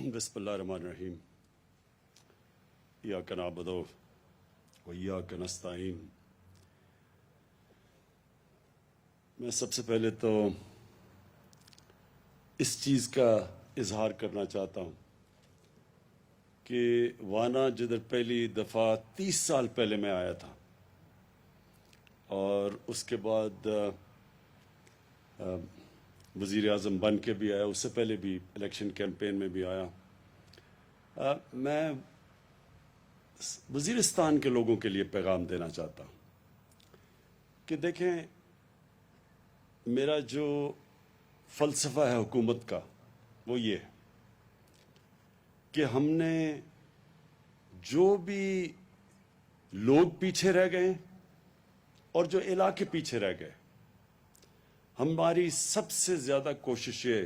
بسم اللہ الرحمن الرحیم ایاک نعبد و ایاک نستعین۔ میں سب سے پہلے تو اس چیز کا اظہار کرنا چاہتا ہوں کہ وانا جدھر پہلی دفعہ 30 سال پہلے میں آیا تھا اور اس کے بعد وزیر اعظم بن کے بھی آیا، اس سے پہلے بھی الیکشن کیمپین میں بھی آیا، میں وزیرستان کے لوگوں کے لیے پیغام دینا چاہتا ہوں کہ دیکھیں، میرا جو فلسفہ ہے حکومت کا وہ یہ ہے کہ ہم نے جو بھی لوگ پیچھے رہ گئے اور جو علاقے پیچھے رہ گئے، ہماری سب سے زیادہ کوشش یہ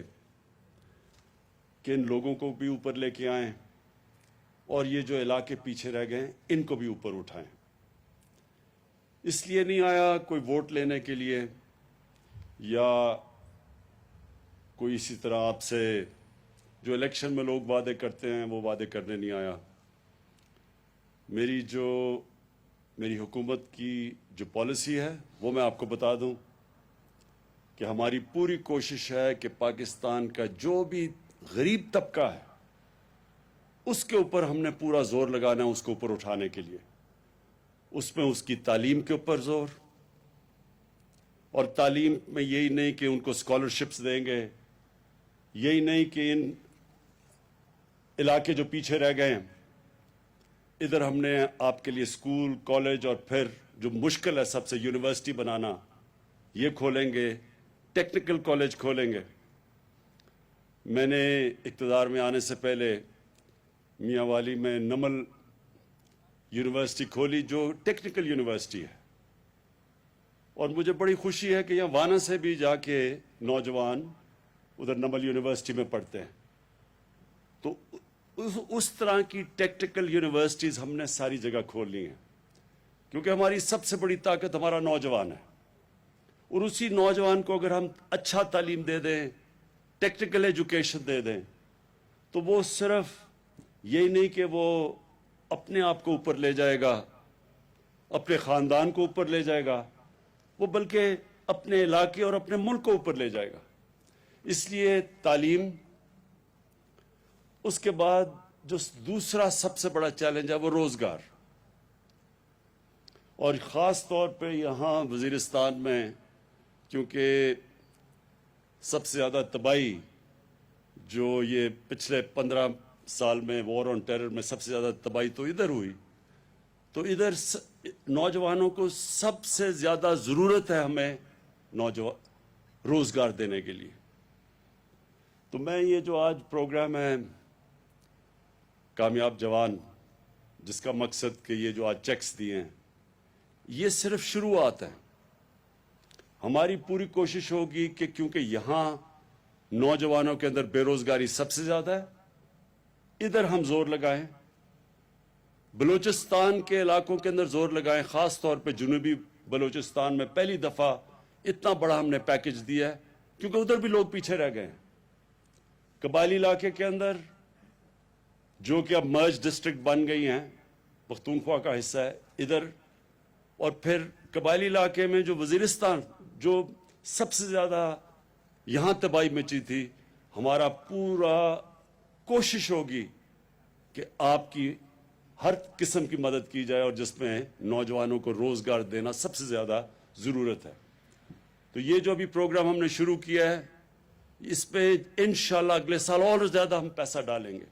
کہ ان لوگوں کو بھی اوپر لے کے آئیں اور یہ جو علاقے پیچھے رہ گئے ان کو بھی اوپر اٹھائیں۔ اس لیے نہیں آیا کوئی ووٹ لینے کے لیے یا کوئی اسی طرح آپ سے جو الیکشن میں لوگ وعدے کرتے ہیں وہ وعدے کرنے نہیں آیا۔ میری حکومت کی جو پالیسی ہے وہ میں آپ کو بتا دوں کہ ہماری پوری کوشش ہے کہ پاکستان کا جو بھی غریب طبقہ ہے اس کے اوپر ہم نے پورا زور لگانا ہے، اس کو اوپر اٹھانے کے لیے۔ اس میں اس کی تعلیم کے اوپر زور، اور تعلیم میں یہی نہیں کہ ان کو اسکالرشپس دیں گے، یہی نہیں کہ ان علاقے جو پیچھے رہ گئے ہیں ادھر ہم نے آپ کے لیے اسکول، کالج اور پھر جو مشکل ہے سب سے یونیورسٹی بنانا، یہ کھولیں گے، ٹیکنیکل کالج کھولیں گے۔ میں نے اقتدار میں آنے سے پہلے میاں والی میں نمل یونیورسٹی کھولی جو ٹیکنیکل یونیورسٹی ہے، اور مجھے بڑی خوشی ہے کہ یہاں وانا سے بھی جا کے نوجوان ادھر نمل یونیورسٹی میں پڑھتے ہیں۔ تو اس طرح کی ٹیکنیکل یونیورسٹیز ہم نے ساری جگہ کھولنی ہیں، کیونکہ ہماری سب سے بڑی طاقت ہمارا نوجوان ہے، اور اسی نوجوان کو اگر ہم اچھا تعلیم دے دیں، ٹیکنیکل ایجوکیشن دے دیں، تو وہ صرف یہی نہیں کہ وہ اپنے آپ کو اوپر لے جائے گا، اپنے خاندان کو اوپر لے جائے گا، وہ بلکہ اپنے علاقے اور اپنے ملک کو اوپر لے جائے گا۔ اس لیے تعلیم، اس کے بعد جو دوسرا سب سے بڑا چیلنج ہے وہ روزگار، اور خاص طور پہ یہاں وزیرستان میں کیونکہ سب سے زیادہ تباہی جو یہ پچھلے 15 سال میں وار آن ٹیرر میں سب سے زیادہ تباہی تو ادھر ہوئی، تو ادھر نوجوانوں کو سب سے زیادہ ضرورت ہے ہمیں روزگار دینے کے لیے۔ تو میں یہ جو آج پروگرام ہے کامیاب جوان، جس کا مقصد کہ یہ جو آج چیکس دیے ہیں یہ صرف شروعات ہے۔ ہماری پوری کوشش ہوگی کہ کیونکہ یہاں نوجوانوں کے اندر بے روزگاری سب سے زیادہ ہے، ادھر ہم زور لگائیں، بلوچستان کے علاقوں کے اندر زور لگائیں، خاص طور پہ جنوبی بلوچستان میں پہلی دفعہ اتنا بڑا ہم نے پیکج دیا ہے کیونکہ ادھر بھی لوگ پیچھے رہ گئے ہیں۔ قبائلی علاقے کے اندر جو کہ اب مرج ڈسٹرکٹ بن گئی ہیں، پختونخوا کا حصہ ہے ادھر، اور پھر قبائلی علاقے میں جو وزیرستان جو سب سے زیادہ یہاں تباہی مچی تھی، ہمارا پورا کوشش ہوگی کہ آپ کی ہر قسم کی مدد کی جائے، اور جس میں نوجوانوں کو روزگار دینا سب سے زیادہ ضرورت ہے۔ تو یہ جو ابھی پروگرام ہم نے شروع کیا ہے، اس پہ انشاءاللہ اگلے سال اور زیادہ ہم پیسہ ڈالیں گے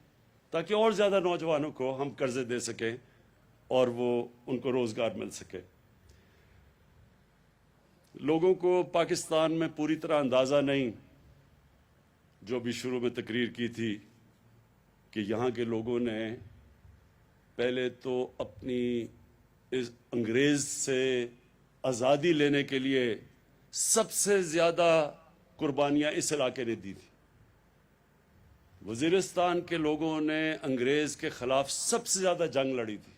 تاکہ اور زیادہ نوجوانوں کو ہم قرضے دے سکیں اور وہ ان کو روزگار مل سکے۔ لوگوں کو پاکستان میں پوری طرح اندازہ نہیں، جو بھی شروع میں تقریر کی تھی، کہ یہاں کے لوگوں نے پہلے تو اپنی اس انگریز سے آزادی لینے کے لیے سب سے زیادہ قربانیاں اس علاقے نے دی تھی۔ وزیرستان کے لوگوں نے انگریز کے خلاف سب سے زیادہ جنگ لڑی تھی،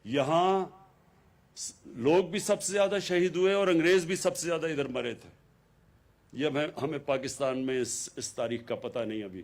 یہاں لوگ بھی سب سے زیادہ شہید ہوئے اور انگریز بھی سب سے زیادہ ادھر مرے تھے۔ یہ ہمیں پاکستان میں اس تاریخ کا پتہ نہیں ابھی۔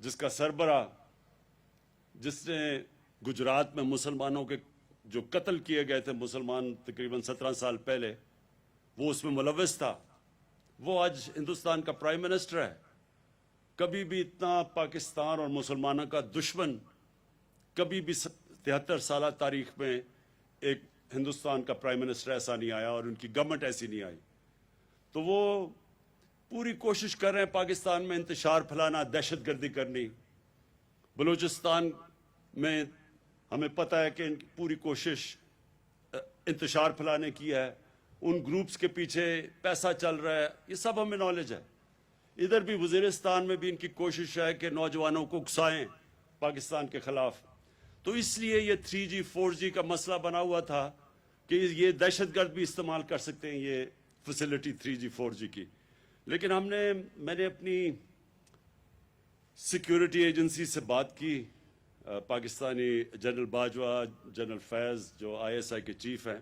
جس کا سربراہ، جس نے گجرات میں مسلمانوں کے جو قتل کیے گئے تھے مسلمان تقریباً 17 سال پہلے، وہ اس میں ملوث تھا، وہ آج ہندوستان کا پرائم منسٹر ہے۔ کبھی بھی اتنا پاکستان اور مسلمانوں کا دشمن کبھی بھی 73 سالہ تاریخ میں ایک ہندوستان کا پرائم منسٹر ایسا نہیں آیا اور ان کی گورنمنٹ ایسی نہیں آئی۔ تو وہ پوری کوشش کر رہے ہیں پاکستان میں انتشار پھیلانا، دہشت گردی کرنی۔ بلوچستان میں ہمیں پتہ ہے کہ ان کی پوری کوشش انتشار پھیلانے کی ہے، ان گروپس کے پیچھے پیسہ چل رہا ہے، یہ سب ہمیں نالج ہے۔ ادھر بھی وزیرستان میں بھی ان کی کوشش ہے کہ نوجوانوں کو اکسائیں پاکستان کے خلاف۔ تو اس لیے یہ 3G 4G کا مسئلہ بنا ہوا تھا کہ یہ دہشت گرد بھی استعمال کر سکتے ہیں یہ فیسلٹی 3G 4G کی۔ لیکن میں نے اپنی سیکیورٹی ایجنسی سے بات کی، پاکستانی جنرل باجوہ، جنرل فیض جو ISI کے چیف ہیں،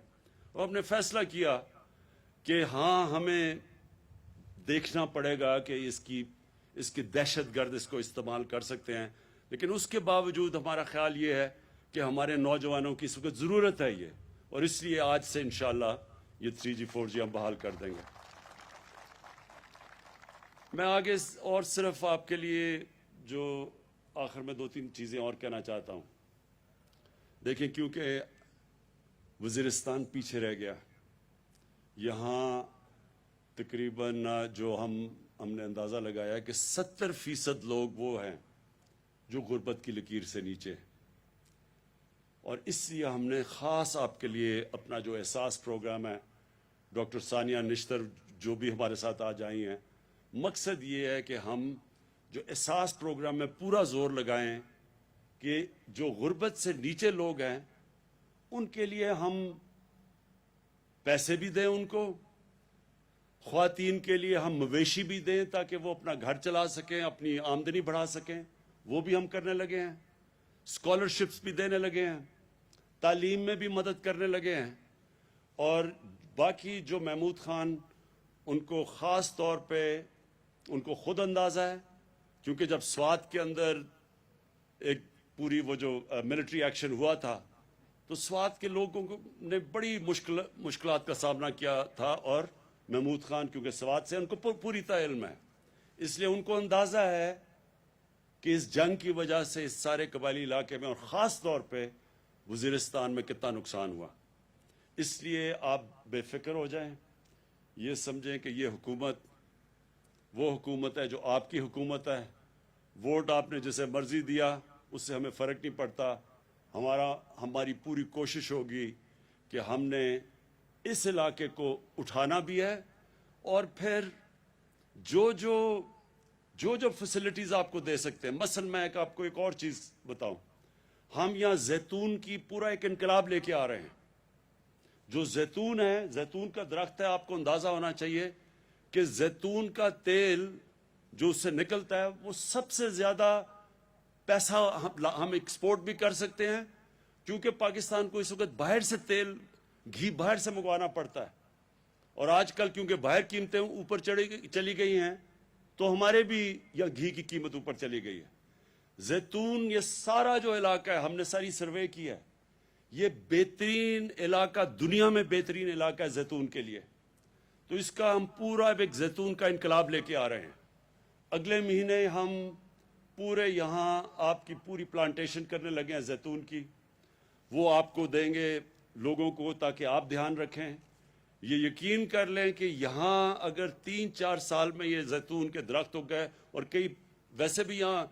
اور ہم نے فیصلہ کیا کہ ہاں ہمیں دیکھنا پڑے گا کہ اس کی دہشت گرد اس کو استعمال کر سکتے ہیں، لیکن اس کے باوجود ہمارا خیال یہ ہے کہ ہمارے نوجوانوں کی اس وقت ضرورت ہے یہ، اور اس لیے آج سے انشاءاللہ یہ 3G 4G ہم بحال کر دیں گے۔ میں آگے اور صرف آپ کے لیے جو آخر میں 2-3 چیزیں اور کہنا چاہتا ہوں۔ دیکھیں، کیونکہ وزیرستان پیچھے رہ گیا، یہاں تقریباً جو ہم نے اندازہ لگایا کہ 70% لوگ وہ ہیں جو غربت کی لکیر سے نیچے، اور اس لیے ہم نے خاص آپ کے لیے اپنا جو احساس پروگرام ہے، ڈاکٹر ثانیہ نشتر جو بھی ہمارے ساتھ آج آئی ہیں، مقصد یہ ہے کہ ہم جو احساس پروگرام میں پورا زور لگائیں کہ جو غربت سے نیچے لوگ ہیں ان کے لیے ہم پیسے بھی دیں، ان کو خواتین کے لیے ہم مویشی بھی دیں تاکہ وہ اپنا گھر چلا سکیں، اپنی آمدنی بڑھا سکیں، وہ بھی ہم کرنے لگے ہیں۔ اسکالرشپس بھی دینے لگے ہیں، تعلیم میں بھی مدد کرنے لگے ہیں، اور باقی جو محمود خان ان کو خاص طور پہ ان کو خود اندازہ ہے، کیونکہ جب سوات کے اندر ایک پوری وہ جو ملٹری ایکشن ہوا تھا تو سوات کے لوگوں نے بڑی مشکلات کا سامنا کیا تھا، اور محمود خان کیونکہ سوات سے ان کو پوری طرح علم ہے، اس لیے ان کو اندازہ ہے کہ اس جنگ کی وجہ سے اس سارے قبائلی علاقے میں اور خاص طور پہ وزیرستان میں کتنا نقصان ہوا۔ اس لیے آپ بے فکر ہو جائیں، یہ سمجھیں کہ یہ حکومت وہ حکومت ہے جو آپ کی حکومت ہے۔ ووٹ آپ نے جسے مرضی دیا اس سے ہمیں فرق نہیں پڑتا، ہماری پوری کوشش ہوگی کہ ہم نے اس علاقے کو اٹھانا بھی ہے، اور پھر جو فیسلٹیز آپ کو دے سکتے ہیں۔ مثلا میں آپ کو ایک اور چیز بتاؤں، ہم یہاں زیتون کی پورا ایک انقلاب لے کے آ رہے ہیں۔ جو زیتون ہے، زیتون کا درخت ہے، آپ کو اندازہ ہونا چاہیے کہ زیتون کا تیل جو اس سے نکلتا ہے وہ سب سے زیادہ پیسہ ہم ایکسپورٹ بھی کر سکتے ہیں، کیونکہ پاکستان کو اس وقت باہر سے گھی باہر سے منگوانا پڑتا ہے، اور آج کل کیونکہ باہر قیمتیں اوپر چلی گئی ہیں تو ہمارے بھی یا گھی کی قیمت اوپر چلی گئی ہے۔ زیتون، یہ سارا جو علاقہ ہے، ہم نے ساری سروے کی ہے، یہ بہترین علاقہ، دنیا میں بہترین علاقہ ہے زیتون کے لیے۔ تو اس کا ہم پورا ایک زیتون کا انقلاب لے کے آ رہے ہیں۔ اگلے مہینے ہم پورے یہاں آپ کی پوری پلانٹیشن کرنے لگے ہیں زیتون کی، وہ آپ کو دیں گے لوگوں کو تاکہ آپ دھیان رکھیں۔ یہ یقین کر لیں کہ یہاں اگر 3-4 سال میں یہ زیتون کے درخت ہو گئے، اور کئی ویسے بھی یہاں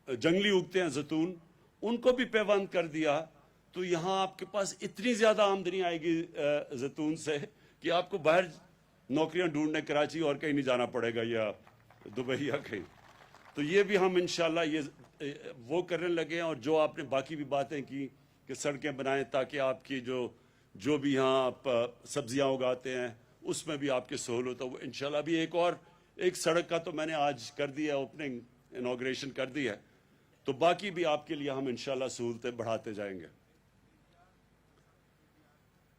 جنگلی اگتے ہیں زیتون، ان کو بھی پیوند کر دیا تو یہاں آپ کے پاس اتنی زیادہ آمدنی آئے گی زیتون سے کہ آپ کو باہر نوکریاں ڈھونڈنے کراچی اور کہیں نہیں جانا پڑے گا، یا دبئی یا کہیں۔ تو یہ بھی ہم انشاءاللہ یہ وہ کرنے لگے ہیں، اور جو آپ نے باقی بھی باتیں کی کہ سڑکیں بنائیں تاکہ آپ کی جو بھی یہاں آپ سبزیاں اگاتے ہیں اس میں بھی آپ کی سہولت ہو۔ انشاءاللہ بھی ایک سڑک کا تو میں نے آج کر دیا، اوپننگ انوگریشن کر دی ہے، تو باقی بھی آپ کے لیے ہم انشاءاللہ سہولتیں بڑھاتے جائیں گے۔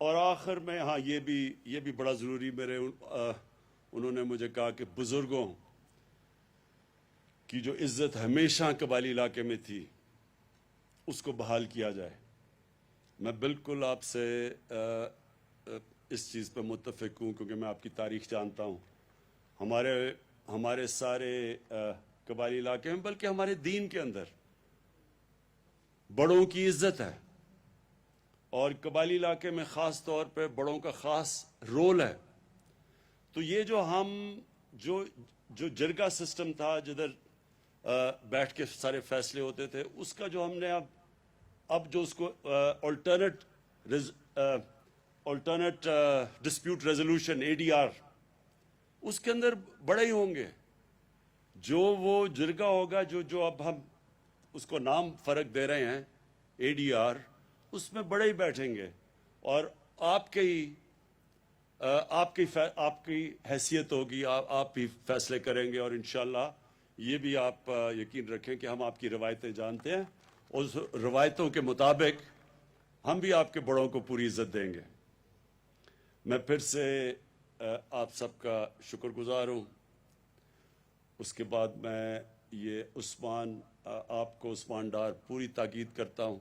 اور آخر میں ہاں یہ بھی بڑا ضروری، انہوں نے مجھے کہا کہ بزرگوں کی جو عزت ہمیشہ قبائلی علاقے میں تھی اس کو بحال کیا جائے. میں بالکل آپ سے اس چیز پہ متفق ہوں کیونکہ میں آپ کی تاریخ جانتا ہوں. ہمارے سارے قبائلی علاقے میں بلکہ ہمارے دین کے اندر بڑوں کی عزت ہے اور قبائلی علاقے میں خاص طور پہ بڑوں کا خاص رول ہے. تو یہ جو جرگہ سسٹم تھا جدھر بیٹھ کے سارے فیصلے ہوتے تھے اس کا جو ہم نے اب جو اس کو آلٹرنیٹ ڈسپیوٹ ریزولوشن ADR اس کے اندر بڑے ہی ہوں گے. جو وہ جرگہ ہوگا جو اب ہم اس کو نام فرق دے رہے ہیں ADR اس میں بڑے ہی بیٹھیں گے اور آپ کی حیثیت ہوگی. آپ بھی فیصلے کریں گے اور انشاءاللہ یہ بھی آپ یقین رکھیں کہ ہم آپ کی روایتیں جانتے ہیں. اس روایتوں کے مطابق ہم بھی آپ کے بڑوں کو پوری عزت دیں گے. میں پھر سے آپ سب کا شکر گزار ہوں. اس کے بعد میں یہ آپ کو عثمان ڈار پوری تاکید کرتا ہوں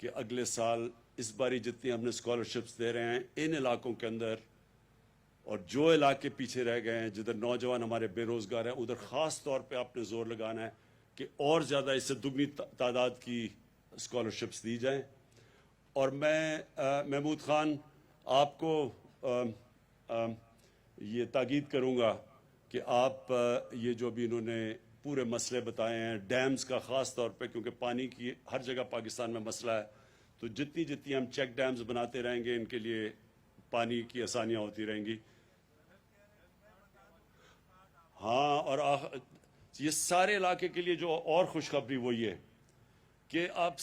کہ اگلے سال اس باری جتنی ہم نے اسکالرشپس دے رہے ہیں ان علاقوں کے اندر اور جو علاقے پیچھے رہ گئے ہیں جدھر نوجوان ہمارے بے روزگار ہیں ادھر خاص طور پہ آپ نے زور لگانا ہے کہ اور زیادہ اس سے دگنی تعداد کی اسکالرشپس دی جائیں. اور میں محمود خان آپ کو یہ تاکید کروں گا کہ آپ یہ جو بھی انہوں نے پورے مسئلے بتائے ہیں ڈیمز کا خاص طور پہ کیونکہ پانی کی ہر جگہ پاکستان میں مسئلہ ہے تو جتنی ہم چیک ڈیمز بناتے رہیں گے ان کے لیے پانی کی آسانیاں ہوتی رہیں گی. ہاں اور یہ سارے علاقے کے لیے جو اور خوشخبری وہ یہ کہ آپ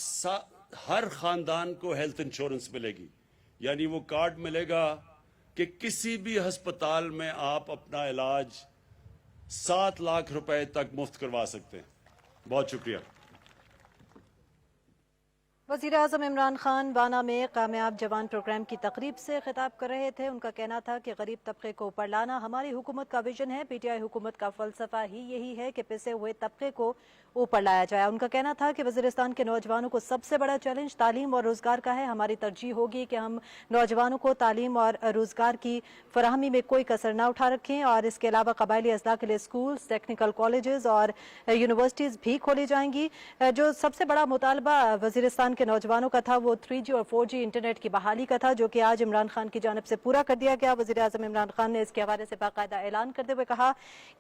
ہر خاندان کو ہیلتھ انشورنس ملے گی. یعنی وہ کارڈ ملے گا کہ کسی بھی ہسپتال میں آپ اپنا علاج 7 لاکھ روپے تک مفت کروا سکتے ہیں. بہت شکریہ. وزیر اعظم عمران خان بانا میں کامیاب جوان پروگرام کی تقریب سے خطاب کر رہے تھے. ان کا کہنا تھا کہ غریب طبقے کو اوپر لانا ہماری حکومت کا ویژن ہے. PTI حکومت کا فلسفہ ہی یہی ہے کہ پسے ہوئے طبقے کو اوپر لایا جائے. ان کا کہنا تھا کہ وزیرستان کے نوجوانوں کو سب سے بڑا چیلنج تعلیم اور روزگار کا ہے. ہماری ترجیح ہوگی کہ ہم نوجوانوں کو تعلیم اور روزگار کی فراہمی میں کوئی کسر نہ اٹھا رکھیں اور اس کے علاوہ قبائلی اضلاع کے لیے سکولز، ٹیکنیکل کالجز اور یونیورسٹیز بھی کھولی جائیں گی. جو سب سے بڑا مطالبہ وزیرستان کے نوجوانوں کا تھا وہ 3G اور 4G انٹرنیٹ کی بحالی کا تھا جو کہ آج عمران خان کی جانب سے پورا کر دیا گیا. وزیر اعظم عمران خان نے اس کے حوالے سے باقاعدہ اعلان کرتے ہوئے کہا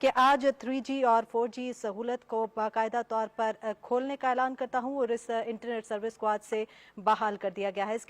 کہ آج 3G اور 4G سہولت کو باقاعدہ طور پر کھولنے کا اعلان کرتا ہوں اور اس انٹرنیٹ سروس کو آج سے بحال کر دیا گیا ہے.